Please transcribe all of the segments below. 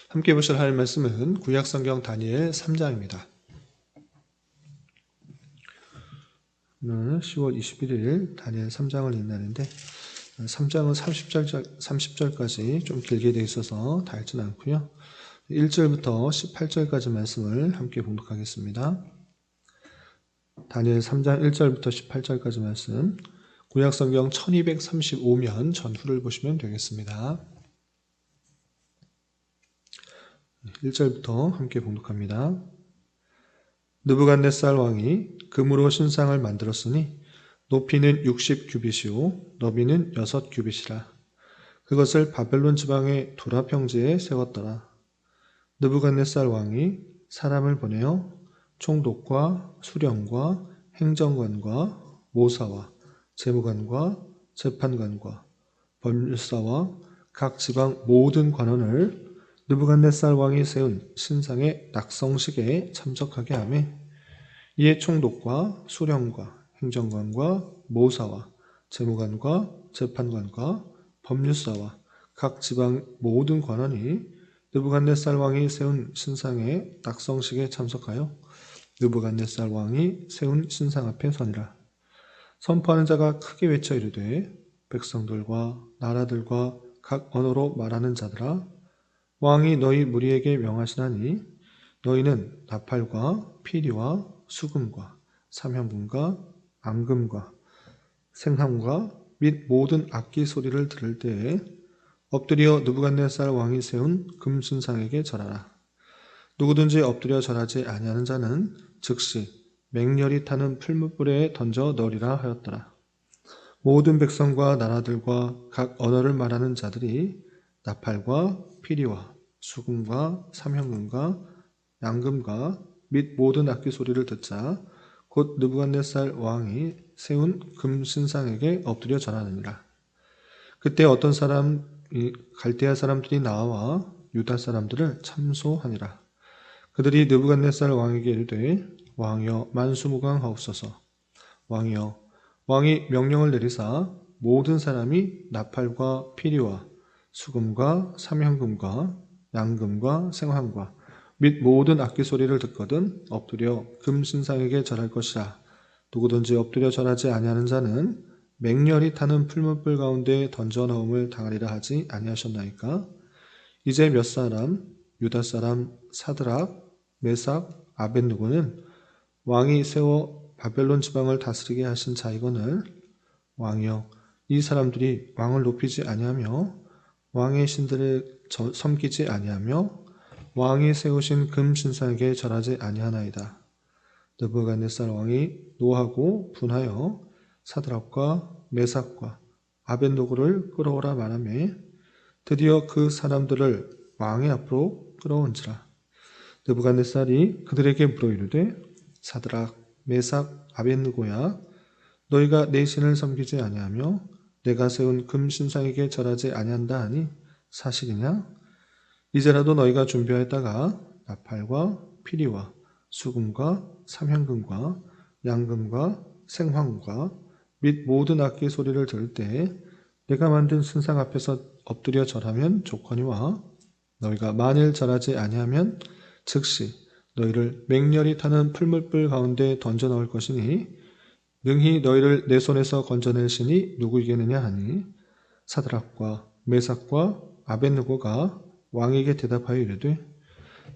함께 보실 하나님 말씀은 구약성경 다니엘 3장입니다. 오늘 10월 21일 다니엘 3장을 읽는다는데 3장은 30절까지 좀 길게 되어 있어서 다 읽지는 않고요. 1절부터 18절까지 말씀을 함께 봉독하겠습니다. 다니엘 3장 1절부터 18절까지 말씀, 구약성경 1235면 전후를 보시면 되겠습니다. 1절부터 함께 봉독합니다. 느부갓네살 왕이 금으로 신상을 만들었으니 높이는 60규빗이요 너비는 6규빗이라. 그것을 바벨론 지방의 두라 평지에 세웠더라. 느부갓네살 왕이 사람을 보내어 총독과 수령과 행정관과 모사와 재무관과 재판관과 법률사와 각 지방 모든 관원을 느부갓네살 왕이 세운 신상의 낙성식에 참석하게 하며 이에 총독과 수령과 행정관과 모사와 재무관과 재판관과 법률사와 각 지방 모든 관원이 느부갓네살 왕이 세운 신상의 낙성식에 참석하여 느부갓네살 왕이 세운 신상 앞에 서니라. 선포하는 자가 크게 외쳐 이르되 백성들과 나라들과 각 언어로 말하는 자들아, 왕이 너희 무리에게 명하시나니 너희는 나팔과 피리와 수금과 삼향금과 앙금과 생함과 및 모든 악기 소리를 들을 때에 엎드려 느부갓네살 왕이 세운 금신상에게 절하라. 누구든지 엎드려 절하지 아니하는 자는 즉시 맹렬히 타는 풀무불에 던져 넣으리라 하였더라. 모든 백성과 나라들과 각 언어를 말하는 자들이 나팔과 피리와 수금과 삼향금과 양금과 및 모든 악기 소리를 듣자 곧 느부갓네살 왕이 세운 금신상에게 엎드려 절하느니라. 그때 어떤 사람이 갈대아 사람들이 나와 유다 사람들을 참소하니라. 그들이 느부갓네살 왕에게 이르되 왕이여 만수무강하옵소서. 왕이여 왕이 명령을 내리사 모든 사람이 나팔과 피리와 수금과 삼향금과 양금과 생황과 및 모든 악기 소리를 듣거든 엎드려 금신상에게 절할 것이라. 누구든지 엎드려 절하지 아니하는 자는 맹렬히 타는 풀무불 가운데 던져 넣음을 당하리라 하지 아니하셨나이까. 이제 몇 사람 유다 사람 사드락 메삭 아벳느고는 왕이 세워 바벨론 지방을 다스리게 하신 자이거늘 왕이여 이 사람들이 왕을 높이지 아니하며 왕의 신들을 섬기지 아니하며 왕이 세우신 금신상에게 절하지 아니하나이다. 느부갓네살 왕이 노하고 분하여 사드락과 메삭과 아벳느고를 끌어오라 말하며 드디어 그 사람들을 왕의 앞으로 끌어온지라. 느부갓네살이 그들에게 물어 이르되 사드락 메삭 아벳느고야 너희가 내 신을 섬기지 아니하며 내가 세운 금신상에게 절하지 아니한다 하니 사실이냐? 이제라도 너희가 준비하였다가 나팔과 피리와 수금과 삼향금과 양금과 생황과 및 모든 악기 소리를 들을 때 내가 만든 신상 앞에서 엎드려 절하면 좋거니와 너희가 만일 절하지 아니하면 즉시 너희를 맹렬히 타는 풀무불 가운데 던져 넣을 것이니 능히 너희를 내 손에서 건져낼 신이 누구이겠느냐 하니 사드락과 메삭과 아벳느고가 왕에게 대답하여 이르되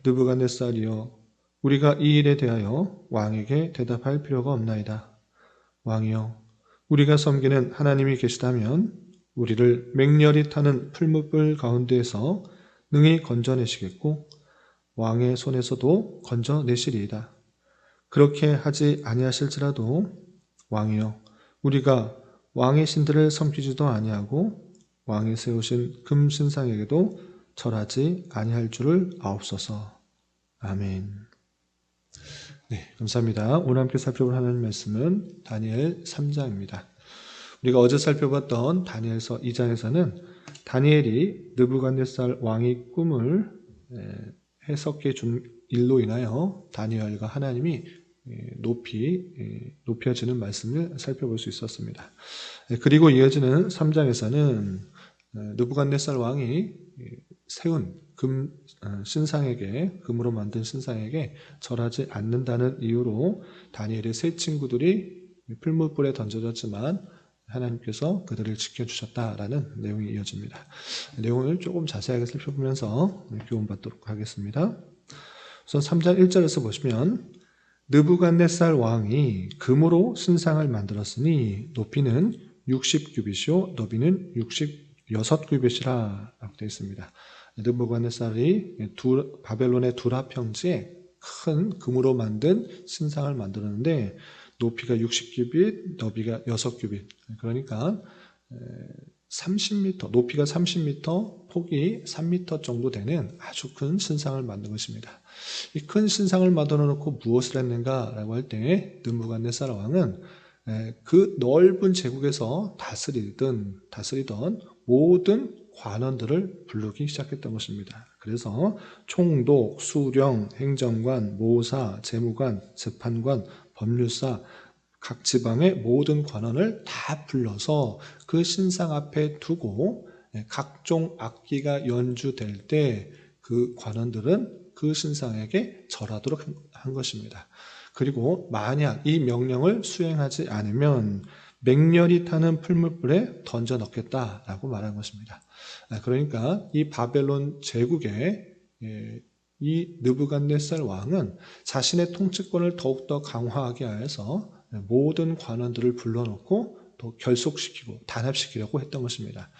느부갓네살이여 우리가 이 일에 대하여 왕에게 대답할 필요가 없나이다. 왕이여 우리가 섬기는 하나님이 계시다면 우리를 맹렬히 타는 풀무불 가운데에서 능히 건져내시겠고 왕의 손에서도 건져내시리이다. 그렇게 하지 아니하실지라도 왕이여 우리가 왕의 신들을 섬기지도 아니하고 왕이 세우신 금신상에게도 절하지 아니할 줄을 아옵소서. 아멘. 네, 감사합니다. 오늘 함께 살펴볼 하나님 말씀은 다니엘 3장입니다. 우리가 어제 살펴봤던 다니엘서 2장에서는 다니엘이 느부갓네살 왕의 꿈을 해석해 준 일로 인하여 다니엘과 하나님이 높여지는 말씀을 살펴볼 수 있었습니다. 그리고 이어지는 3장에서는 느부갓네살 왕이 세운 신상에게, 금으로 만든 신상에게 절하지 않는다는 이유로 다니엘의 세 친구들이 풀무불에 던져졌지만 하나님께서 그들을 지켜주셨다라는 내용이 이어집니다. 내용을 조금 자세하게 살펴보면서 교훈받도록 하겠습니다. 우선 3장 1절에서 보시면 느부갓네살 왕이 금으로 신상을 만들었으니 높이는 60규빗이요 너비는 66규빗이라 라고 되어 있습니다. 느부갓네살이 바벨론의 두라 평지에 큰 금으로 만든 신상을 만들었는데 높이가 60규빗, 너비가 6규빗. 그러니까 30m, 높이가 30m, 폭이 3m 정도 되는 아주 큰 신상을 만든 것입니다. 이 큰 신상을 만들어 놓고 무엇을 했는가라고 할 때 느부갓네살 왕은 그 넓은 제국에서 다스리던 모든 관원들을 부르기 시작했던 것입니다. 그래서 총독, 수령, 행정관, 모사, 재무관, 재판관, 법률사, 각 지방의 모든 관원을 다 불러서 그 신상 앞에 두고 각종 악기가 연주될 때 그 관원들은 그 신상에게 절하도록 한 것입니다. 그리고 만약 이 명령을 수행하지 않으면 맹렬히 타는 풀무불에 던져 넣겠다라고 말한 것입니다. 그러니까 이 바벨론 제국에 이 느부갓네살 왕은 자신의 통치권을 더욱더 강화하게 하여서 모든 관원들을 불러놓고 또 결속시키고 단합시키려고 했던 것입니다.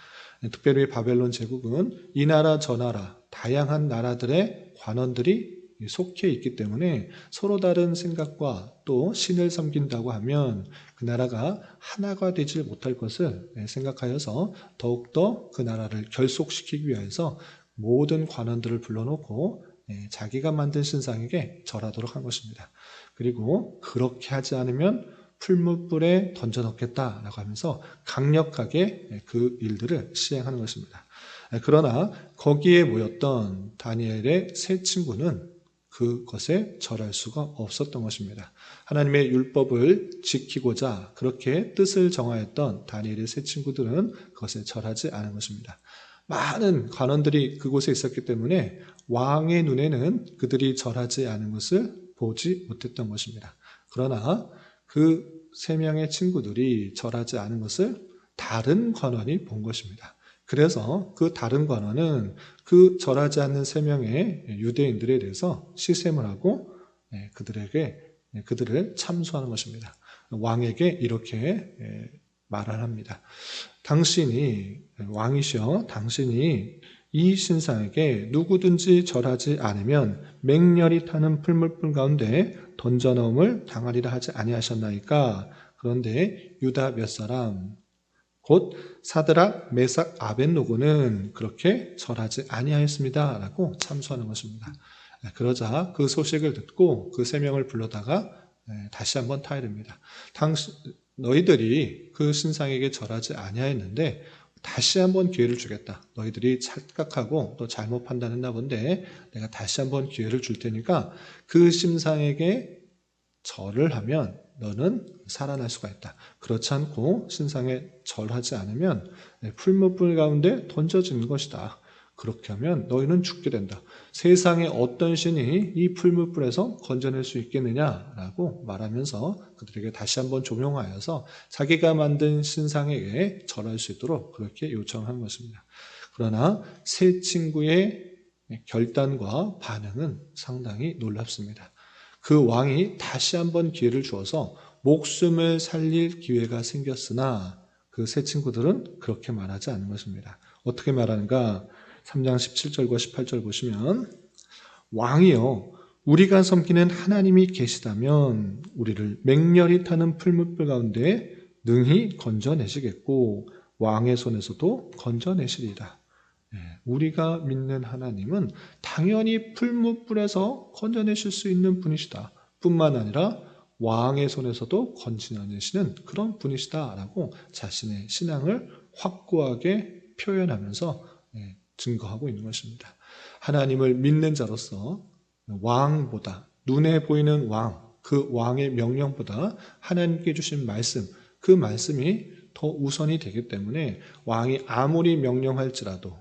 특별히 바벨론 제국은 이 나라 저 나라 다양한 나라들의 관원들이 속해 있기 때문에 서로 다른 생각과 또 신을 섬긴다고 하면 그 나라가 하나가 되지 못할 것을 생각하여서 더욱더 그 나라를 결속시키기 위해서 모든 관원들을 불러놓고 자기가 만든 신상에게 절하도록 한 것입니다. 그리고 그렇게 하지 않으면 풀무불에 던져 넣겠다라고 하면서 강력하게 그 일들을 시행하는 것입니다. 그러나 거기에 모였던 다니엘의 세 친구는 그것에 절할 수가 없었던 것입니다. 하나님의 율법을 지키고자 그렇게 뜻을 정하였던 다니엘의 세 친구들은 그것에 절하지 않은 것입니다. 많은 관원들이 그곳에 있었기 때문에 왕의 눈에는 그들이 절하지 않은 것을 보지 못했던 것입니다. 그러나 그 세 명의 친구들이 절하지 않은 것을 다른 관원이 본 것입니다. 그래서 그 다른 관원은 그 절하지 않는 세 명의 유대인들에 대해서 시샘을 하고 그들을 참수하는 것입니다. 왕에게 이렇게 말을 합니다. 당신이 왕이시여 당신이 이 신상에게 누구든지 절하지 않으면 맹렬히 타는 풀무불 가운데 던져넣음을 당하리라 하지 아니하셨나이까. 그런데 유다 몇 사람 곧 사드락, 메삭, 아벳노고는 그렇게 절하지 아니하였습니다 라고 참수하는 것입니다. 그러자 그 소식을 듣고 그 세 명을 불러다가 다시 한번 타이릅니다. 너희들이 그 신상에게 절하지 아니하였는데 다시 한번 기회를 주겠다. 너희들이 착각하고 또 잘못 판단했나 본데 내가 다시 한번 기회를 줄 테니까 그 신상에게 절을 하면 너는 살아날 수가 있다. 그렇지 않고 신상에 절하지 않으면 풀무불 가운데 던져지는 것이다. 그렇게 하면 너희는 죽게 된다. 세상에 어떤 신이 이 풀무불에서 건져낼 수 있겠느냐라고 말하면서 그들에게 다시 한번 조명하여서 자기가 만든 신상에게 절할 수 있도록 그렇게 요청한 것입니다. 그러나 세 친구의 결단과 반응은 상당히 놀랍습니다. 그 왕이 다시 한번 기회를 주어서 목숨을 살릴 기회가 생겼으나 그 세 친구들은 그렇게 말하지 않는 것입니다. 어떻게 말하는가? 3장 17절과 18절 보시면 왕이여 우리가 섬기는 하나님이 계시다면 우리를 맹렬히 타는 풀무불 가운데 능히 건져내시겠고 왕의 손에서도 건져내시리라. 우리가 믿는 하나님은 당연히 풀무불에서 건져내실 수 있는 분이시다. 뿐만 아니라 왕의 손에서도 건져내시는 그런 분이시다라고 자신의 신앙을 확고하게 표현하면서 증거하고 있는 것입니다. 하나님을 믿는 자로서 왕보다 눈에 보이는 왕, 그 왕의 명령보다 하나님께 주신 말씀, 그 말씀이 더 우선이 되기 때문에 왕이 아무리 명령할지라도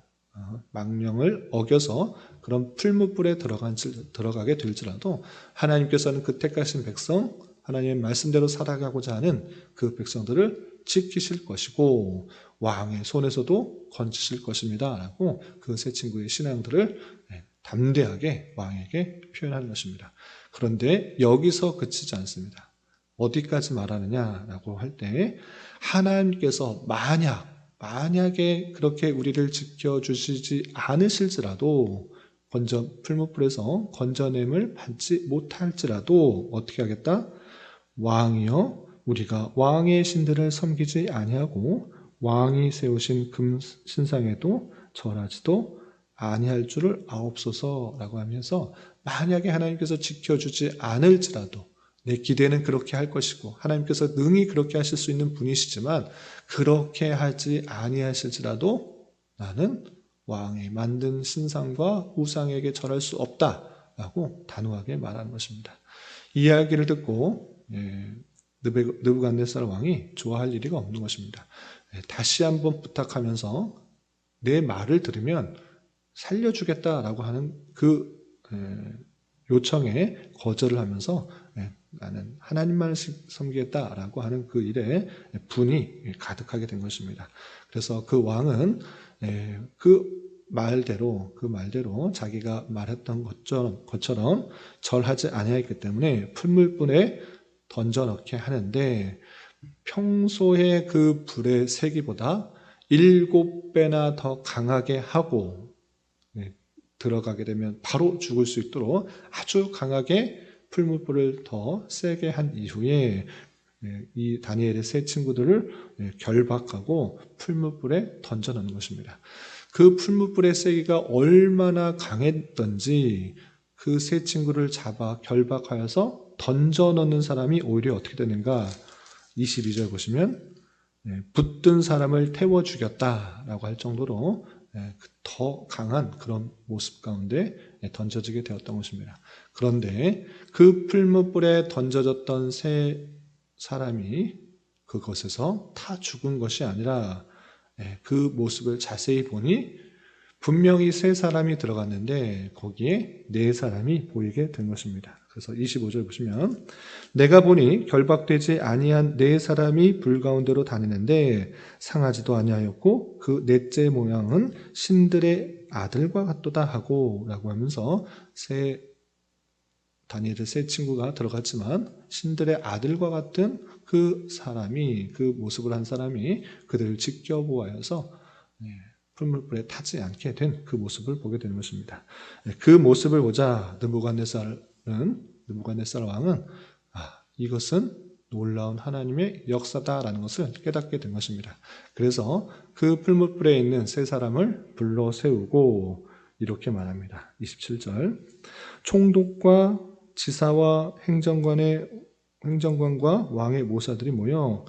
망령을 어겨서 그런 풀무불에 들어가게 될지라도 하나님께서는 그 택하신 백성, 하나님의 말씀대로 살아가고자 하는 그 백성들을 지키실 것이고 왕의 손에서도 건지실 것입니다 라고 그 세 친구의 신앙들을 담대하게 왕에게 표현하는 것입니다. 그런데 여기서 그치지 않습니다. 어디까지 말하느냐라고 할 때 하나님께서 만약에 그렇게 우리를 지켜주시지 않으실지라도 풀무불에서 건져냄을 받지 못할지라도 어떻게 하겠다? 왕이여 우리가 왕의 신들을 섬기지 아니하고 왕이 세우신 금 신상에도 절하지도 아니할 줄을 아옵소서라고 하면서 만약에 하나님께서 지켜주지 않을지라도 내 기대는 그렇게 할 것이고 하나님께서 능히 그렇게 하실 수 있는 분이시지만 그렇게 하지 아니하실지라도 나는 왕이 만든 신상과 우상에게 절할 수 없다라고 단호하게 말하는 것입니다. 이 이야기를 듣고 느부갓네살 왕이 좋아할 일이 없는 것입니다. 다시 한번 부탁하면서 내 말을 들으면 살려주겠다라고 하는 그 요청에 거절을 하면서 나는 하나님만을 섬기겠다라고 하는 그 일에 분이 가득하게 된 것입니다. 그래서 그 왕은 그 말대로 자기가 말했던 것처럼 절하지 아니하였기 때문에 풀물불에 던져넣게 하는데 평소에 그 불의 세기보다 7배나 더 강하게 하고 들어가게 되면 바로 죽을 수 있도록 아주 강하게 풀무불을 더 세게 한 이후에 이 다니엘의 세 친구들을 결박하고 풀무불에 던져넣는 것입니다. 그 풀무불의 세기가 얼마나 강했던지 그 세 친구를 잡아 결박하여서 던져넣는 사람이 오히려 어떻게 되는가? 22절 보시면 붙든 사람을 태워 죽였다라고 할 정도로 더 강한 그런 모습 가운데 던져지게 되었던 것입니다. 그런데 그 풀무불에 던져졌던 세 사람이 그것에서 다 죽은 것이 아니라 그 모습을 자세히 보니 분명히 세 사람이 들어갔는데 거기에 네 사람이 보이게 된 것입니다. 그래서 25절 보시면 내가 보니 결박되지 아니한 네 사람이 불 가운데로 다니는데 상하지도 아니하였고 그 넷째 모양은 신들의 아들과 같도다 하고 라고 하면서 다니엘의 세 친구가 들어갔지만 신들의 아들과 같은 그 사람이 그 모습을 한 사람이 그들을 지켜보아서 풀무불에 타지 않게 된 그 모습을 보게 되는 것입니다. 그 모습을 보자 느부갓네살 왕은 이것은 놀라운 하나님의 역사다라는 것을 깨닫게 된 것입니다. 그래서 그 풀무불에 있는 세 사람을 불러 세우고 이렇게 말합니다. 27절 총독과 지사와 행정관과 왕의 모사들이 모여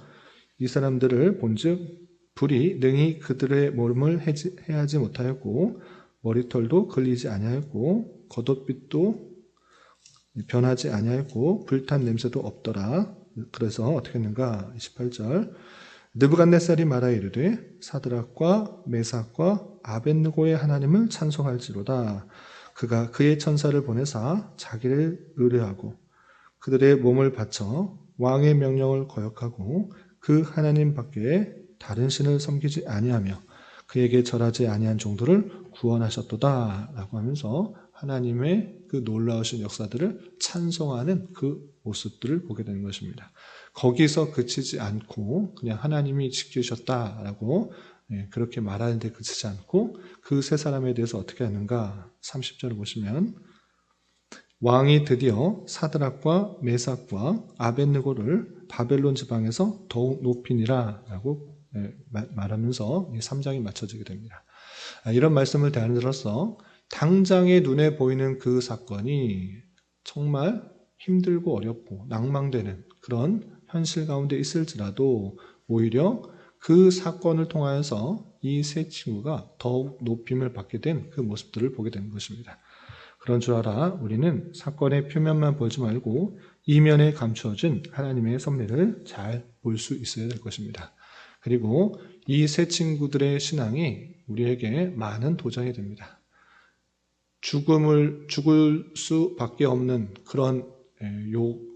이 사람들을 본즉 불이 능히 그들의 몸을 해하지 못하였고 머리털도 걸리지 아니하였고 겉옷빛도 변하지 아니하였고 불탄 냄새도 없더라. 그래서 어떻게 했는가? 28절 느부갓네살이 말하 이르되 사드락과 메삭과 아벳느고의 하나님을 찬송할지로다. 그가 그의 천사를 보내사 자기를 의뢰하고 그들의 몸을 바쳐 왕의 명령을 거역하고 그 하나님 밖에 다른 신을 섬기지 아니하며 그에게 절하지 아니한 종들을 구원하셨도다 라고 하면서 하나님의 그 놀라우신 역사들을 찬송하는 그 모습들을 보게 되는 것입니다. 거기서 그치지 않고 그냥 하나님이 지키셨다라고 그렇게 말하는데 그치지 않고 그 세 사람에 대해서 어떻게 하는가? 30절을 보시면 왕이 드디어 사드락과 메삭과 아벳느고를 바벨론 지방에서 더욱 높이니라 라고 말하면서 3장이 맞춰지게 됩니다. 이런 말씀을 대함으로써 당장에 눈에 보이는 그 사건이 정말 힘들고 어렵고 낭망되는 그런 현실 가운데 있을지라도 오히려 그 사건을 통하여서 이 세 친구가 더욱 높임을 받게 된 그 모습들을 보게 된 것입니다. 그런 줄 알아 우리는 사건의 표면만 보지 말고 이면에 감추어진 하나님의 섭리를 잘 볼 수 있어야 될 것입니다. 그리고 이 세 친구들의 신앙이 우리에게 많은 도전이 됩니다. 죽을 수밖에 없는 그런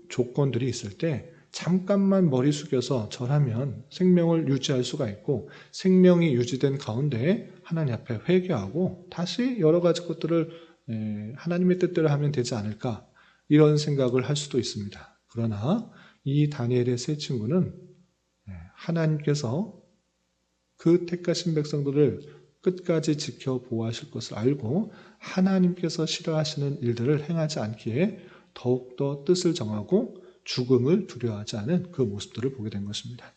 조건들이 있을 때 잠깐만 머리 숙여서 절하면 생명을 유지할 수가 있고, 생명이 유지된 가운데 하나님 앞에 회개하고 다시 여러 가지 것들을 하나님의 뜻대로 하면 되지 않을까, 이런 생각을 할 수도 있습니다. 그러나 이 다니엘의 세 친구는 하나님께서 그 택하신 백성들을 끝까지 지켜 보호하실 것을 알고 하나님께서 싫어하시는 일들을 행하지 않기에 더욱더 뜻을 정하고 죽음을 두려워하지 않은 그 모습들을 보게 된 것입니다.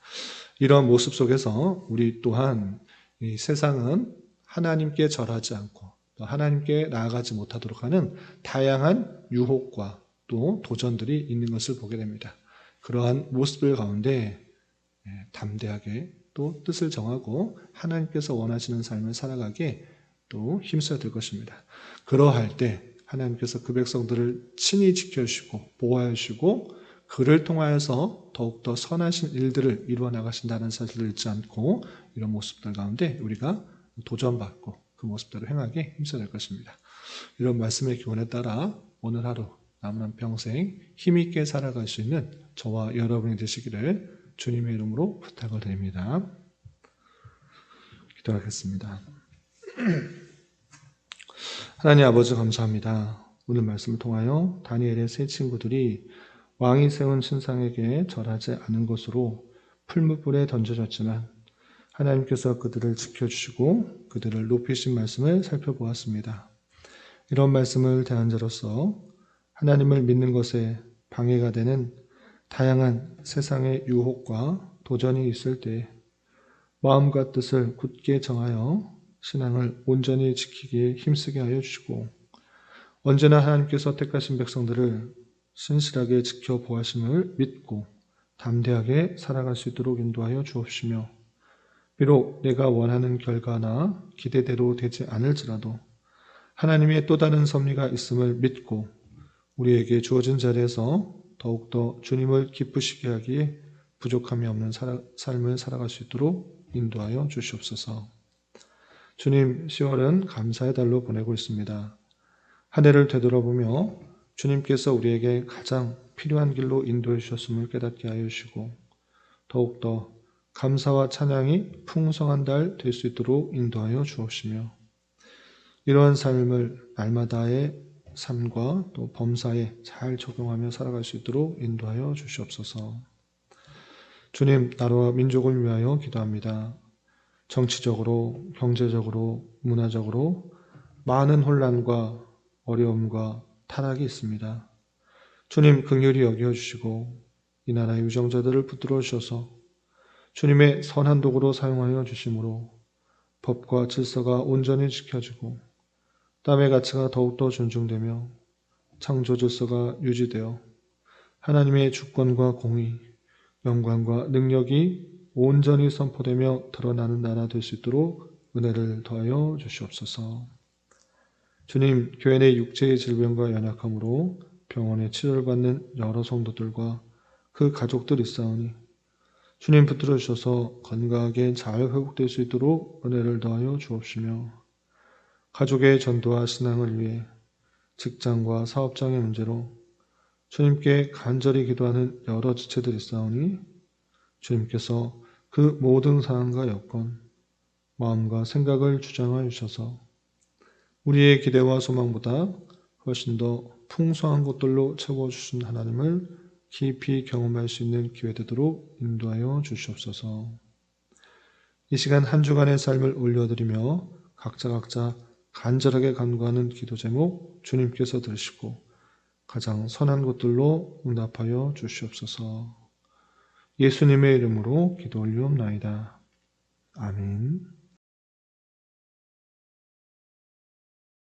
이러한 모습 속에서 우리 또한 이 세상은 하나님께 절하지 않고 또 하나님께 나아가지 못하도록 하는 다양한 유혹과 또 도전들이 있는 것을 보게 됩니다. 그러한 모습들 가운데 담대하게 또 뜻을 정하고 하나님께서 원하시는 삶을 살아가게 또 힘써야 될 것입니다. 그러할 때 하나님께서 그 백성들을 친히 지켜주시고 보호하시고 그를 통하여서 더욱더 선하신 일들을 이루어 나가신다는 사실을 잊지 않고 이런 모습들 가운데 우리가 도전받고 그 모습대로 행하게 힘써야 될 것입니다. 이런 말씀의 교훈에 따라 오늘 하루 남은 평생 힘있게 살아갈 수 있는 저와 여러분이 되시기를 주님의 이름으로 부탁을 드립니다. 기도하겠습니다. 하나님 아버지 감사합니다. 오늘 말씀을 통하여 다니엘의 세 친구들이 왕이 세운 신상에게 절하지 않은 것으로 풀무불에 던져졌지만 하나님께서 그들을 지켜주시고 그들을 높이신 말씀을 살펴보았습니다. 이런 말씀을 대한 자로서 하나님을 믿는 것에 방해가 되는 다양한 세상의 유혹과 도전이 있을 때 마음과 뜻을 굳게 정하여 신앙을 온전히 지키기에 힘쓰게 하여 주시고 언제나 하나님께서 택하신 백성들을 신실하게 지켜보아심을 믿고 담대하게 살아갈 수 있도록 인도하여 주옵시며 비록 내가 원하는 결과나 기대대로 되지 않을지라도 하나님의 또 다른 섭리가 있음을 믿고 우리에게 주어진 자리에서 더욱더 주님을 기쁘시게 하기에 부족함이 없는 삶을 살아갈 수 있도록 인도하여 주시옵소서. 주님, 10월은 감사의 달로 보내고 있습니다. 한 해를 되돌아보며 주님께서 우리에게 가장 필요한 길로 인도해 주셨음을 깨닫게 하여 주시고 더욱더 감사와 찬양이 풍성한 달 될 수 있도록 인도하여 주옵시며 이러한 삶을 날마다의 삶과 또 범사에 잘 적용하며 살아갈 수 있도록 인도하여 주시옵소서. 주님, 나라와 민족을 위하여 기도합니다. 정치적으로, 경제적으로, 문화적으로 많은 혼란과 어려움과 타락이 있습니다. 주님, 긍휼히 여겨주시고 이 나라의 유정자들을 붙들어 주셔서 주님의 선한 도구로 사용하여 주심으로 법과 질서가 온전히 지켜지고 땀의 가치가 더욱더 존중되며 창조 질서가 유지되어 하나님의 주권과 공의, 영광과 능력이 온전히 선포되며 드러나는 나라 될 수 있도록 은혜를 더하여 주시옵소서. 주님, 교회 내 육체의 질병과 연약함으로 병원에 치료를 받는 여러 성도들과 그 가족들 있사오니 주님 붙들어 주셔서 건강하게 잘 회복될 수 있도록 은혜를 더하여 주옵시며 가족의 전도와 신앙을 위해 직장과 사업장의 문제로 주님께 간절히 기도하는 여러 지체들이 있사오니 주님께서 그 모든 상황과 여건, 마음과 생각을 주장하여 주셔서 우리의 기대와 소망보다 훨씬 더 풍성한 것들로 채워주신 하나님을 깊이 경험할 수 있는 기회 되도록 인도하여 주시옵소서. 이 시간 한 주간의 삶을 올려드리며 각자 간절하게 간구하는 기도 제목 주님께서 들으시고 가장 선한 것들로 응답하여 주시옵소서. 예수님의 이름으로 기도 올리옵나이다. 아멘.